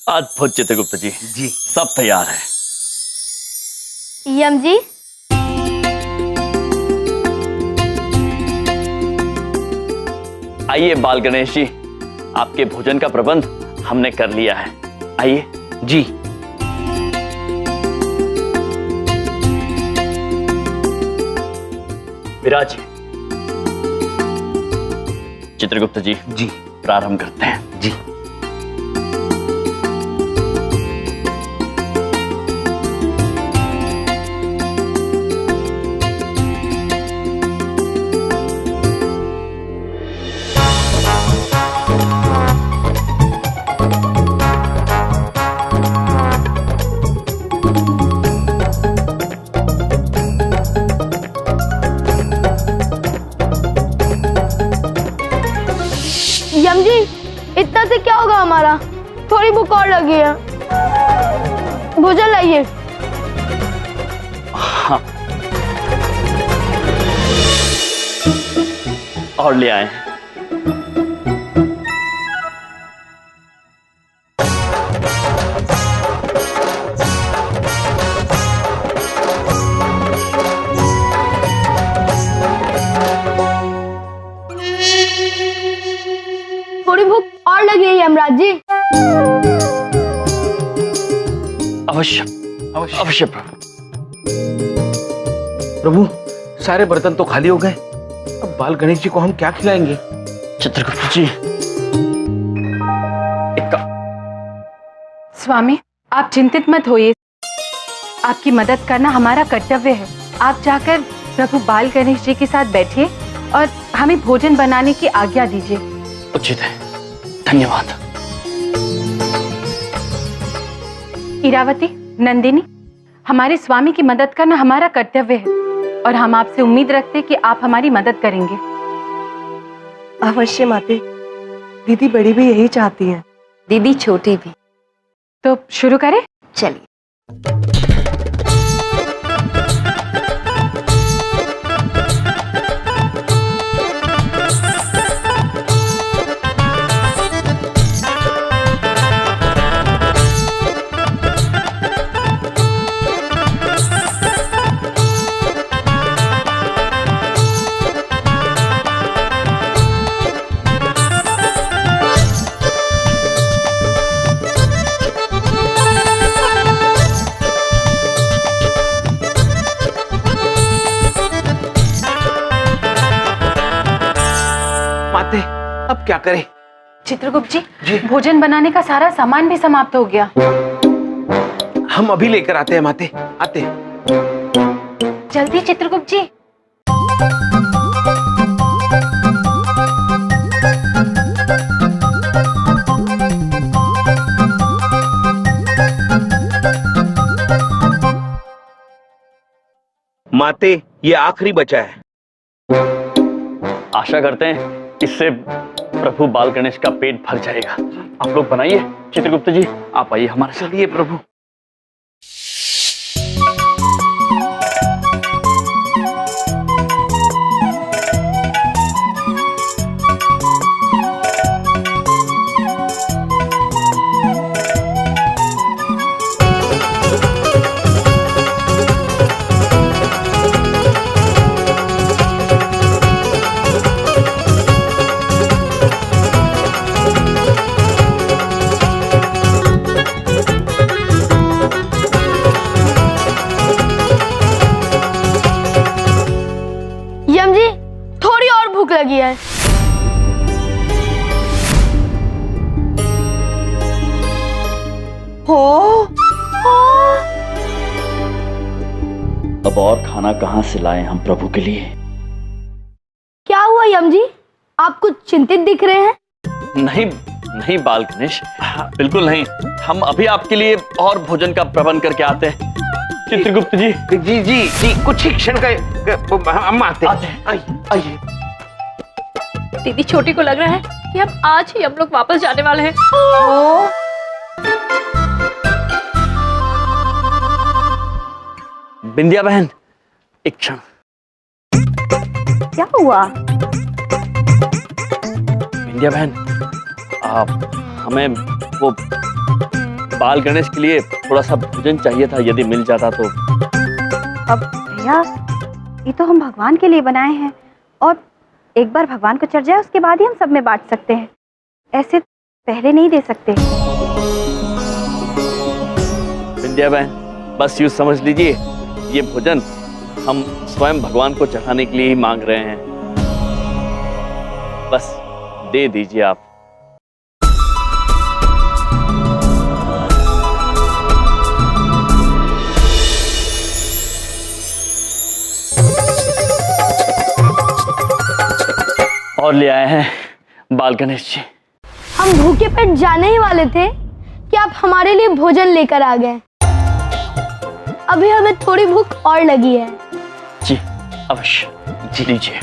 अद्भुत चित्रगुप्त जी। जी सब तैयार है। यम जी, आइए बाल गणेश जी, आपके भोजन का प्रबंध हमने कर लिया है। आइए। जी। विराजिए। चित्रगुप्त जी जी प्रारंभ करते हैं। जी। यम जी, इतना से क्या होगा हमारा? थोड़ी भूख और लगी है, भोजन लाइए। हाँ, और ले आए। थोड़ी भूख और लगी है यमराज जी। अवश्य अवश्य। अवश्य प्रभु। प्रभु, सारे बर्तन तो खाली हो गए, अब बाल गणेश जी को हम क्या खिलाएंगे? चित्रगुप्त जी, स्वामी, आप चिंतित मत होइए। आपकी मदद करना हमारा कर्तव्य है। आप जाकर प्रभु बाल गणेश जी के साथ बैठिए और हमें भोजन बनाने की आज्ञा दीजिए। उचित है, धन्यवाद। इरावती, नंदिनी, हमारे स्वामी की मदद करना हमारा कर्तव्य है और हम आपसे उम्मीद रखते हैं कि आप हमारी मदद करेंगे। अवश्य माते, दीदी बड़ी भी यही चाहती हैं। दीदी छोटी भी। तो शुरू करें? चलिए। माते, अब क्या करें? चित्रगुप्त जी, जी। भोजन बनाने का सारा सामान भी समाप्त हो गया। हम अभी लेकर आते हैं माते, आते हैं। जल्दी चित्रगुप्त जी। माते, ये आखिरी बचा है। आशा करते हैं इससे प्रभु बाल गणेश का पेट भर जाएगा। आप लोग बनाइए। चित्रगुप्त जी, आप आइए हमारे साथ। चलिए प्रभु। यम जी, थोड़ी और भूख लगी है। हो, अब और खाना कहां से लाएं हम प्रभु के लिए? क्या हुआ यम जी, आप कुछ चिंतित दिख रहे हैं? नहीं नहीं बाल गणेश, बिल्कुल नहीं। हम अभी आपके लिए और भोजन का प्रबंध करके आते हैं। चित्रगुप्त जी। जी जी जी, कुछ ही क्षण का हम आते आते हैं। आइए आइए। दीदी छोटी को लग रहा है कि अब आज ही हम लोग वापस जाने वाले हैं। बिंदिया बहन, एक क्षण। क्या हुआ? बिंदिया बहन, आप हमें वो बाल गणेश के लिए थोड़ा सा भोजन चाहिए था, यदि मिल जाता तो। अब भैया, ये तो हम भगवान के लिए बनाए हैं और एक बार भगवान को चढ़ जाए उसके बाद ही हम सब में बांट सकते हैं, ऐसे पहले नहीं दे सकते। विंध्या बहन, बस यूं समझ लीजिए, ये भोजन हम स्वयं भगवान को चढ़ाने के लिए ही मांग रहे हैं। बस दे दीजिए आप। और ले आए हैं बाल गणेश जी। हम भूखे पेट जाने ही वाले थे कि आप हमारे लिए भोजन लेकर आ गए। अभी हमें थोड़ी भूख और लगी है। जी अवश्य, जी लीजिए।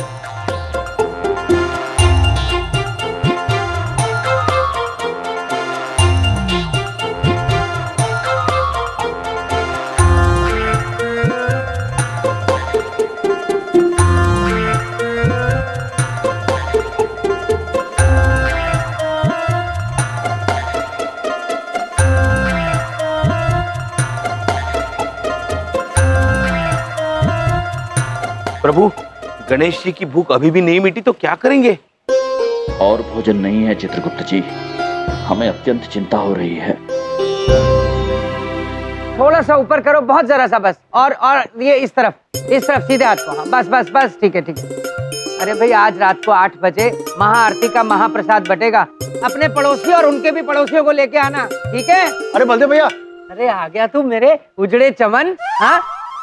प्रभु, गणेश जी की भूख अभी भी नहीं मिटी तो क्या करेंगे? और भोजन नहीं है चित्रगुप्त जी, हमें अत्यंत चिंता हो रही है। थोड़ा सा ऊपर करो, बहुत जरा सा बस, और ये इस तरफ सीधे हाथ को। हाँ, बस बस बस, ठीक है ठीक है। अरे भाई, आज रात को 8 बजे महाआरती का महाप्रसाद बटेगा। अपने पड़ोसी और उनके भी पड़ोसियों को लेके आना, ठीक है? अरे बलदेव भैया, अरे आ गया तू मेरे उजड़े चमन। हाँ,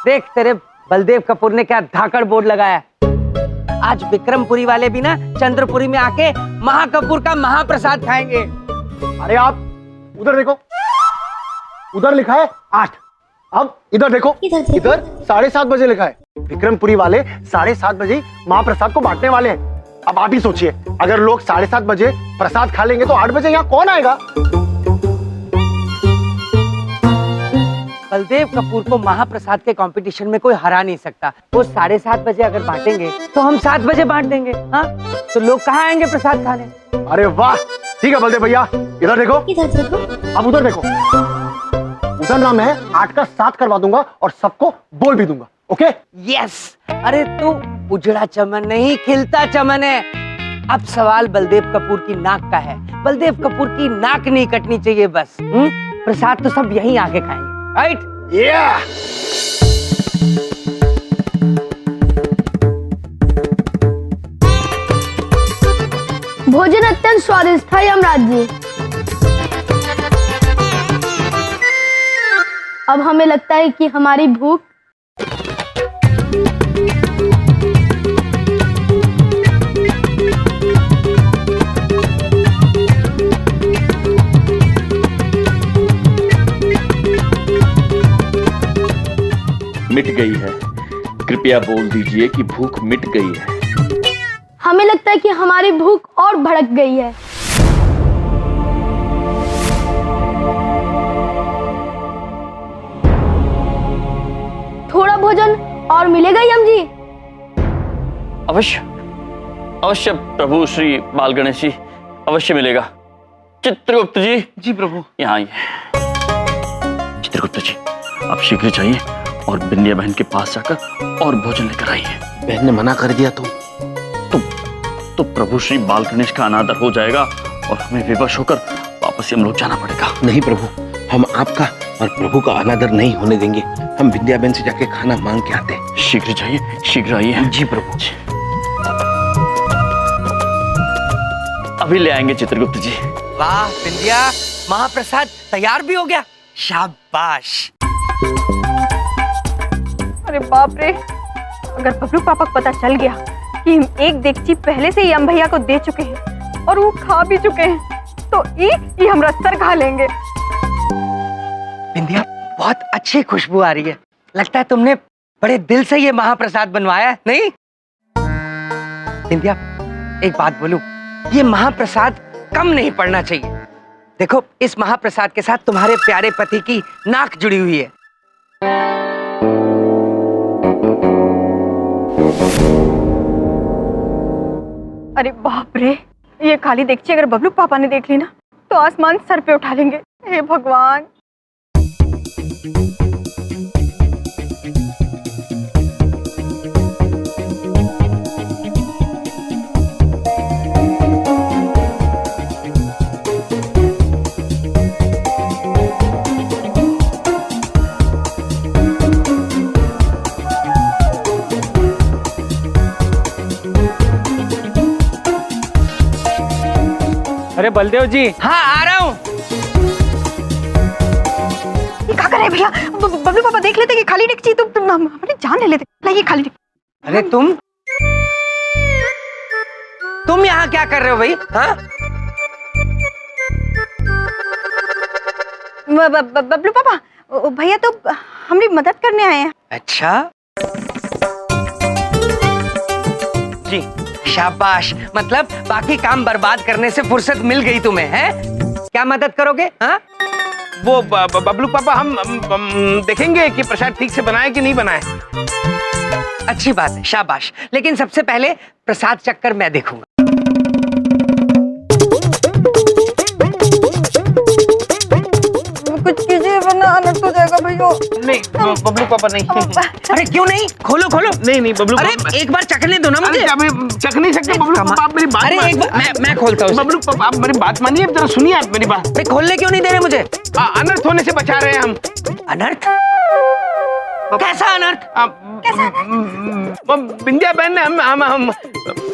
देख तेरे बलदेव कपूर ने क्या धाकड़ बोर्ड लगाया। आज विक्रमपुरी वाले भी ना चंद्रपुरी में आके महाकपूर का महाप्रसाद खाएंगे। अरे आप उधर देखो, उधर लिखा है 8। अब इधर देखो, इधर 7:30 बजे लिखा है। विक्रमपुरी वाले 7:30 बजे महाप्रसाद को बांटने वाले हैं। अब आप ही सोचिए, अगर लोग 7:30 बजे प्रसाद खा लेंगे तो 8 बजे यहाँ कौन आएगा? बलदेव कपूर को महाप्रसाद के कंपटीशन में कोई हरा नहीं सकता। वो 7:30 बजे अगर बांटेंगे तो हम 7 बजे बांट देंगे। हाँ, तो लोग कहाँ आएंगे प्रसाद खाने? अरे वाह, ठीक है बलदेव भैया, इधर देखो, अब उधर देखो, उधर ना मैं 8 का 7 करवा दूंगा और सबको बोल भी दूंगा। ओके? यस। अरे तू उजड़ा चमन नहीं, खिलता चमन है। अब सवाल बलदेव कपूर की नाक का है। बलदेव कपूर की नाक नहीं कटनी चाहिए बस। प्रसाद तो सब यहीं आके खाएंगे, राइट? Yeah! भोजन अत्यंत स्वादिष्ट था यमराज जी। अब हमें लगता है कि हमारी भूख मिट गई है। कृपया बोल दीजिए कि भूख मिट गई है। हमें लगता है कि हमारी भूख और भड़क गई है। थोड़ा भोजन और मिलेगा यम जी? अवश्य अवश्य प्रभु श्री बाल गणेश जी, अवश्य मिलेगा। चित्रगुप्त जी। जी प्रभु। यहाँ आइए। चित्रगुप्त जी, आप शीघ्र जाइए और बिंदिया बहन के पास जाकर और भोजन लेकर आइए। बहन ने मना कर दिया तो प्रभु श्री बाल गणेश का अनादर हो जाएगा और हमें विवश होकर वापस हम लोग जाना पड़ेगा। नहीं प्रभु, हम आपका और प्रभु का अनादर नहीं होने देंगे। हम विंध्या बहन से जाके खाना मांग के आते हैं। शीघ्र जाइए, शीघ्र आइए। जी प्रभु। अभी ले आएंगे चित्रगुप्त जी। वाह बिंदिया, महाप्रसाद तैयार भी हो गया। शाबाश। अरे बाप रे, अगर बबलू पापा को पता चल गया कि हम एक देगची पहले से ही यम भैया को दे चुके हैं और वो खा भी चुके हैं, तो ये हमरा सर खा लेंगे। बिंदिया, बहुत अच्छी खुशबू आ रही है। लगता है तुमने बड़े दिल से ये महाप्रसाद बनवाया, नहीं? बिंदिया, एक बात बोलूं, ये महाप्रसाद कम नहीं पड़ना चाहिए। देखो, इस महाप्रसाद के साथ तुम्हारे प्यारे पति की नाक जुड़ी हुई है। अरे बाप रे, ये खाली देगची अगर बबलू पापा ने देख ली ना तो आसमान सर पे उठा लेंगे। हे भगवान। अरे बलदेव जी, हाँ आ रहा हूँ। ये क्या कर रहे हैं भैया? बबलू पापा देख लेते कि खाली डेगची तो हमारी जान ले लेते। लाइए खाली डेगची। अरे तुम यहाँ क्या कर रहे हो भाई? हाँ? बबलू पापा, भैया तो हमारी मदद करने आए हैं। अच्छा जी, शाबाश। मतलब बाकी काम बर्बाद करने से फुर्सत मिल गई तुम्हें, है? क्या मदद करोगे? हाँ? वो बबलू पापा, हम देखेंगे कि प्रसाद ठीक से बनाए कि नहीं बनाए। अच्छी बात है, शाबाश। लेकिन सबसे पहले प्रसाद चक्कर मैं देखूंगा। कुछ कीजिए वरना अनर्थ हो जाएगा भैया। नहीं बबलू पापा नहीं। अरे क्यों नहीं? खोलो खोलो। नहीं बबलू अरे पापा, एक बार चखने दो ना मुझे। अभी चख नहीं सकते बबलू पापा, आप मेरी बात अरे एक बार मैं खोलता हूँ। बबलू पापा, आप मेरी बात मानिए, जरा सुनिए आप मेरी बात। भाई खोलने क्यों नहीं दे रहे मुझे? अनर्थ होने से बचा रहे हैं हम। अनर्थ? कैसा अनर्थ? वो बिंदिया बहन ने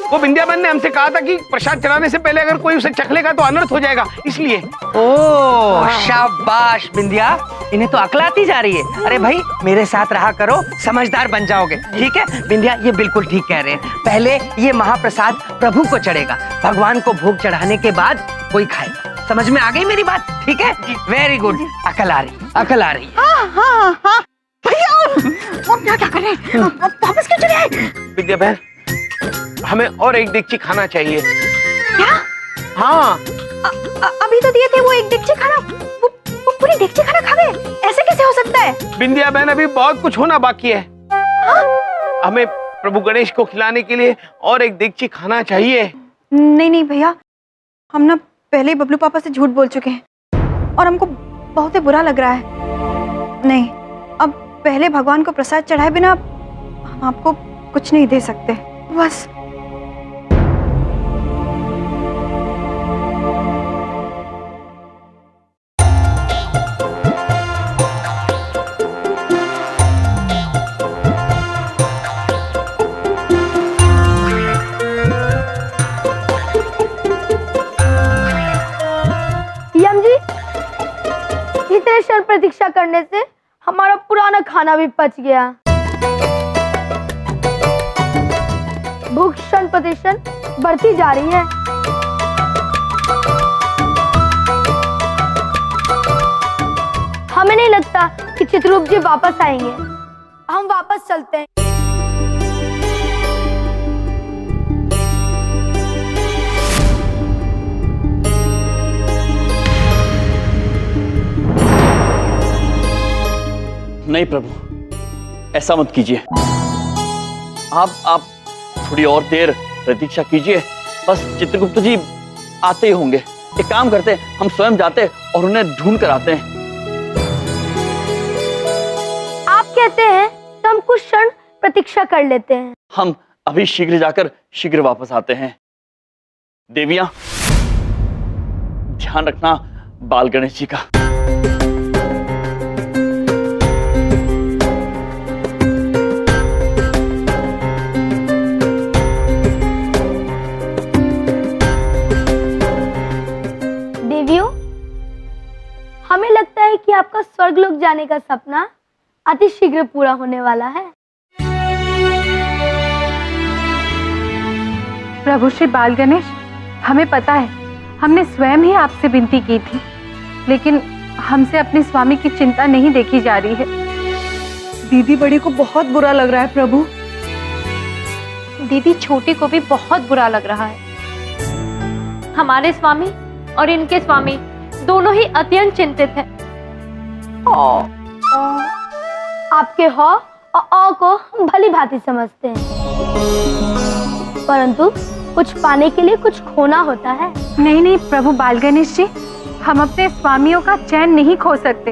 वो बिंदिया बहन ने हमसे कहा था कि प्रसाद चढ़ाने से पहले अगर कोई उसे चख लेगा तो अनर्थ हो जाएगा, इसलिए। ओह शाबाश बिंदिया, इन्हें तो अकल आती जा रही है। अरे भाई मेरे साथ रहा करो, समझदार बन जाओगे। ठीक है बिंदिया, ये बिल्कुल ठीक कह रहे हैं। पहले ये महाप्रसाद प्रभु को चढ़ेगा, भगवान को भोग चढ़ाने के बाद कोई खाएगा। समझ में आ गई मेरी बात? ठीक है, वेरी गुड। अकल आ रही, अकल आ रही। हाँ भैया, आप क्या कर रहे हैं? वापस क्यों चले आए? विद्या बहन, हमें और एक डेगची खाना चाहिए। क्या? हाँ। अभी तो दिए थे वो एक डेगची खाना, वो पूरी डेगची खाना खा गए? ऐसे कैसे हो सकता है? बिंदिया बहन, अभी बहुत कुछ होना बाकी है। हमें प्रभु गणेश को खिलाने के लिए और एक डेगची खाना चाहिए। नहीं भैया, हम ना पहले ही बबलू पापा से झूठ बोल चुके हैं और हमको बहुत ही बुरा लग रहा है। नहीं, अब पहले भगवान को प्रसाद चढ़ाए बिना हम आपको कुछ नहीं दे सकते। बस यम जी, इतने क्षण प्रतीक्षा करने से हमारा पुराना खाना भी पच गया। भूख क्षण प्रतिक्षण बढ़ती जा रही है। हमें नहीं लगता कि चित्ररूप जी वापस आएंगे। हम वापस चलते हैं। नहीं प्रभु, ऐसा मत कीजिए। आप थोड़ी और देर प्रतीक्षा कीजिए। बस चित्रगुप्त जी आते ही होंगे। एक काम करते हैं, हम स्वयं जाते और उन्हें ढूंढ कर आते हैं। आप कहते हैं तो हम कुछ क्षण प्रतीक्षा कर लेते हैं। हम अभी शीघ्र जाकर शीघ्र वापस आते हैं। देवियां, ध्यान रखना बाल गणेश जी का। देवियों, हमें लगता है कि आपका स्वर्गलोक जाने का सपना अति शीघ्र पूरा होने वाला है। प्रभु श्री बाल गणेश, हमें पता है, हमने स्वयं ही आपसे विनती की थी, लेकिन हमसे अपने स्वामी की चिंता नहीं देखी जा रही है। दीदी बड़ी को बहुत बुरा लग रहा है प्रभु। दीदी छोटी को भी बहुत बुरा लग रहा है। हमारे स्वामी और इनके स्वामी दोनों ही अत्यंत चिंतित हैं। आपके हौ और औ को हम भली भांति समझते हैं, परंतु कुछ पाने के लिए कुछ खोना होता है। नहीं प्रभु बाल गणेश जी, हम अपने स्वामियों का चैन नहीं खो सकते।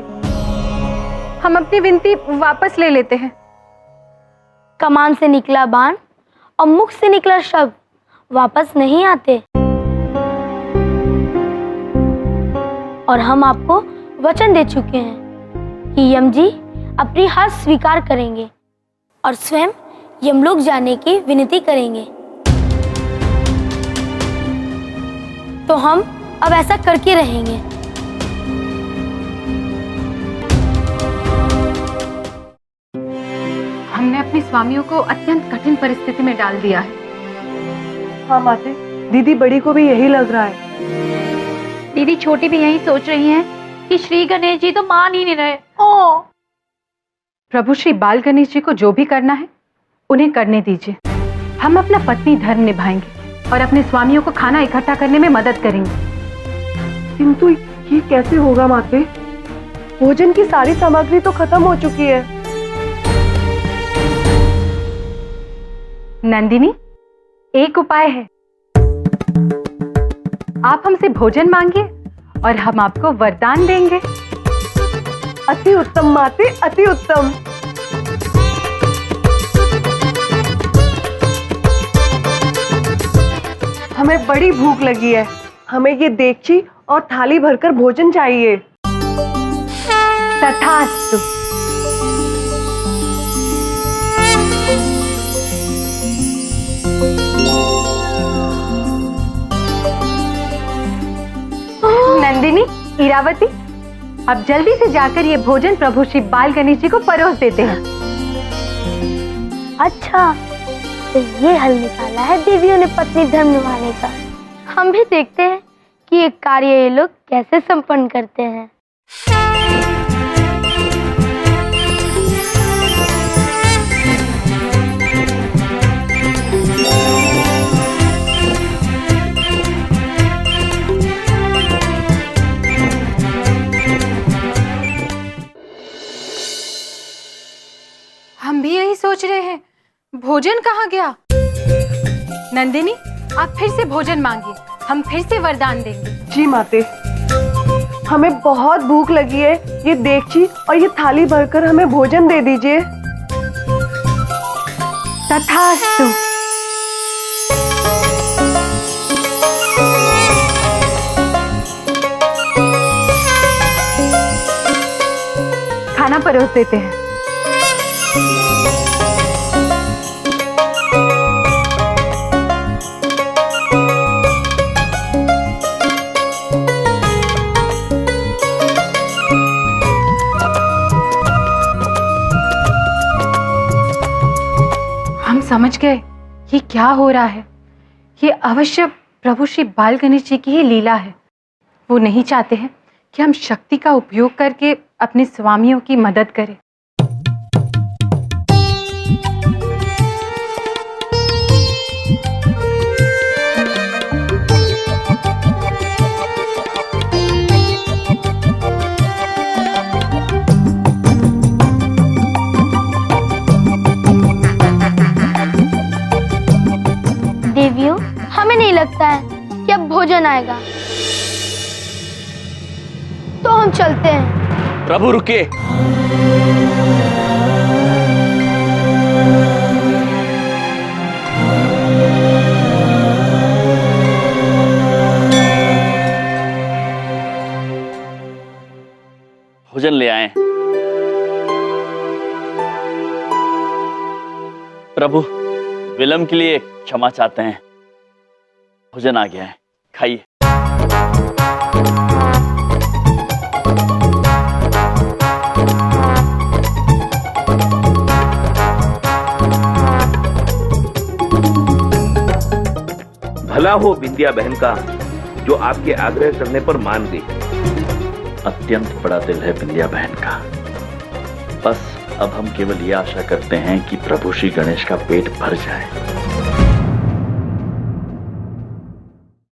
हम अपनी विनती वापस ले लेते हैं। कमान से निकला बाण और मुख से निकला शब्द वापस नहीं आते, और हम आपको वचन दे चुके हैं कि यम जी अपनी हार स्वीकार करेंगे और स्वयं यमलोक जाने की विनती करेंगे। तो हम अब ऐसा करके रहेंगे। हमने अपने स्वामियों को अत्यंत कठिन परिस्थिति में डाल दिया है। हाँ माते, दीदी बड़ी को भी यही लग रहा है। दीदी छोटी भी यही सोच रही हैं कि श्री गणेश जी तो मान ही नहीं रहे। ओ प्रभु श्री बाल गणेश जी को जो भी करना है उन्हें करने दीजिए। हम अपना पत्नी धर्म निभाएंगे और अपने स्वामियों को खाना इकट्ठा करने में मदद करेंगे। किंतु ये कैसे होगा माते? भोजन की सारी सामग्री तो खत्म हो चुकी है। नंदिनी, एक उपाय है। आप हमसे भोजन मांगिए और हम आपको वरदान देंगे। अति उत्तम माते, अति उत्तम। हमें बड़ी भूख लगी है। हमें ये देगची और थाली भरकर भोजन चाहिए। तथास्तु। नंदिनी, इरावती, अब जल्दी से जाकर ये भोजन प्रभु श्री बाल गणेश जी को परोस देते हैं। अच्छा, तो ये हल निकाला है देवियों ने पत्नी धर्म निभाने का। हम भी देखते हैं कि ये कार्य ये लोग कैसे संपन्न करते हैं। हम भी यही सोच रहे हैं, भोजन कहाँ गया? नंदिनी, आप फिर से भोजन मांगिए, हम फिर से वरदान देंगे। जी माते, हमें बहुत भूख लगी है। ये देगची और ये थाली भरकर हमें भोजन दे दीजिए। तथास्तु। खाना परोस देते हैं। हम समझ गए ये क्या हो रहा है। ये अवश्य प्रभु श्री बाल गणेश जी की ही लीला है। वो नहीं चाहते हैं कि हम शक्ति का उपयोग करके अपने स्वामियों की मदद करें। देवियों, हमें नहीं लगता है कि अब भोजन आएगा, तो हम चलते हैं। प्रभु रुके। भोजन ले आए। प्रभु, विलंब के लिए क्षमा चाहते हैं। भोजन आ गया है, खाइए। भला हो बिंदिया बहन का, जो आपके आग्रह करने पर मान गई। अत्यंत बड़ा दिल है बिंदिया बहन का। बस अब हम केवल ये आशा करते हैं कि प्रभु श्री गणेश का पेट भर जाए।